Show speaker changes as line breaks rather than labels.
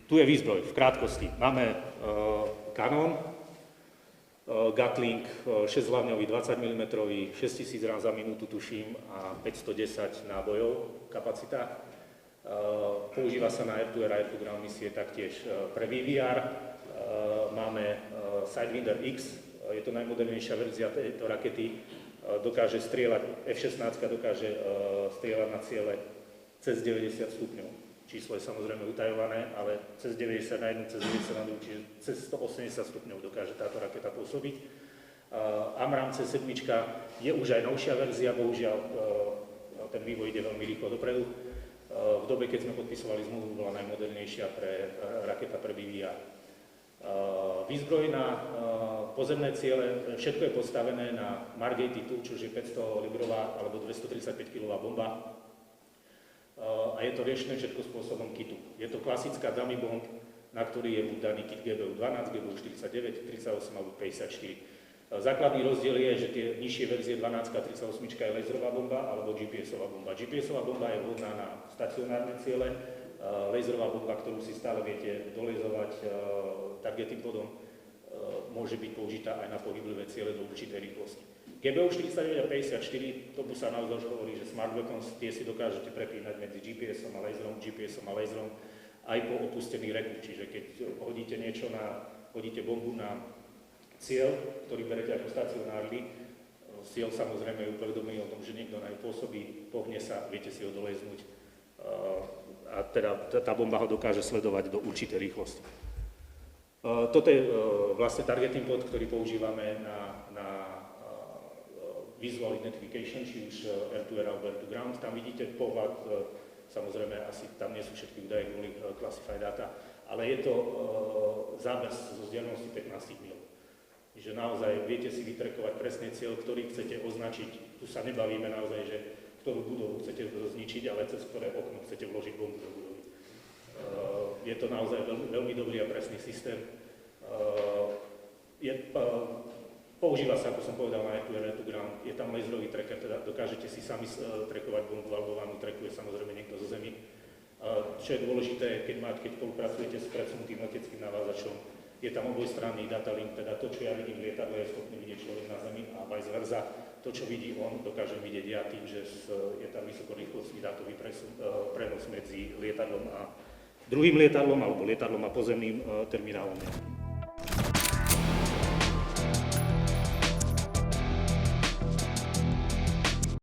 Tu je výzbroj v krátkosti. Máme kanón, Gatling 6-hlavňový 20 mm, 6000 rán za minútu tuším a 510 nábojov kapacita. Používa sa na air-to-air a air-to-ground misie taktiež pre VVR. Máme Sidewinder X, je to najmodernejšia verzia tejto rakety. Dokáže strieľať, F-16 dokáže strieľať na ciele cez 90 stupňov. Číslo je samozrejme utajované, ale cez 90 na jednu, cez 90 na druhú, čiže cez 180 stupňov dokáže táto raketa pôsobiť. AMRAAM C7 je už aj novšia verzia, bohužiaľ ten vývoj ide veľmi rýchlo dopredu. V dobe, keď sme podpisovali zmluvu, bola najmodernejšia raketa pre VVR. Výzbroj na pozemné ciele, všetko je postavené na Margate 2, čo je 500 librová alebo 235 kg bomba. A je to riešené všetko spôsobom kitu. Je to klasická dummy bomb, na ktorý je buď daný kit GBU-12, GBU-49, 38 alebo 54. Základný rozdiel je, že tie nižšie verzie 12 a 38 je laserová bomba alebo GPS-ová bomba. GPS-ová bomba je vhodná na stacionárne ciele, laserová bomba, ktorú si stále viete dolezovať targeting bodom, môže byť použitá aj na pohyblivé ciele do určitej rýchlosti. GBU-49 a 54, tomu sa naozaj hovorí, že smart weapons, tie si dokážete prepínať medzi GPS-om a laserom, aj po opustených reku. Čiže keď hodíte bombu na cieľ, ktorý berete ako stacionárny, cieľ samozrejme je uvedomý o tom, že niekto na ňu pôsobí, pohne sa, viete si ho doleznúť a teda tá bomba ho dokáže sledovať do určitej rýchlosti. Toto je vlastne targeting pod, ktorý používame na visual identification, či už air-to-air alebo air-to-ground. Tam vidíte pohľad, samozrejme asi tam nie sú všetky údaje kvôli classified data, ale je to záber zo vzdialenosti 15 mil. Že naozaj viete si vytrekovať presne cieľ, ktorý chcete označiť. Tu sa nebavíme naozaj, že ktorú budovu chcete zničiť, ale cez ktoré okno chcete vložiť bombu do budovy. Je to naozaj veľmi dobrý a presný systém. Používa sa, ako som povedal, na air-to-ground. Je tam laserový tracker, teda dokážete si sami trekovať bombu, alebo vám ju trekuje samozrejme niekto zo zemi. Čo je dôležité, keď spolupracujete s presunutým leteckým navázačom, je tam obojstranný data link, teda to, čo ja vidím v lietadle, je schopný vidieť človek na zemi a vice versa. To, čo vidí on, dokážem vidieť ja tým, že je tam vysokorýchlostný dátový prenos medzi lietadlom a druhým lietadlom alebo lietadlom a pozemným terminálom.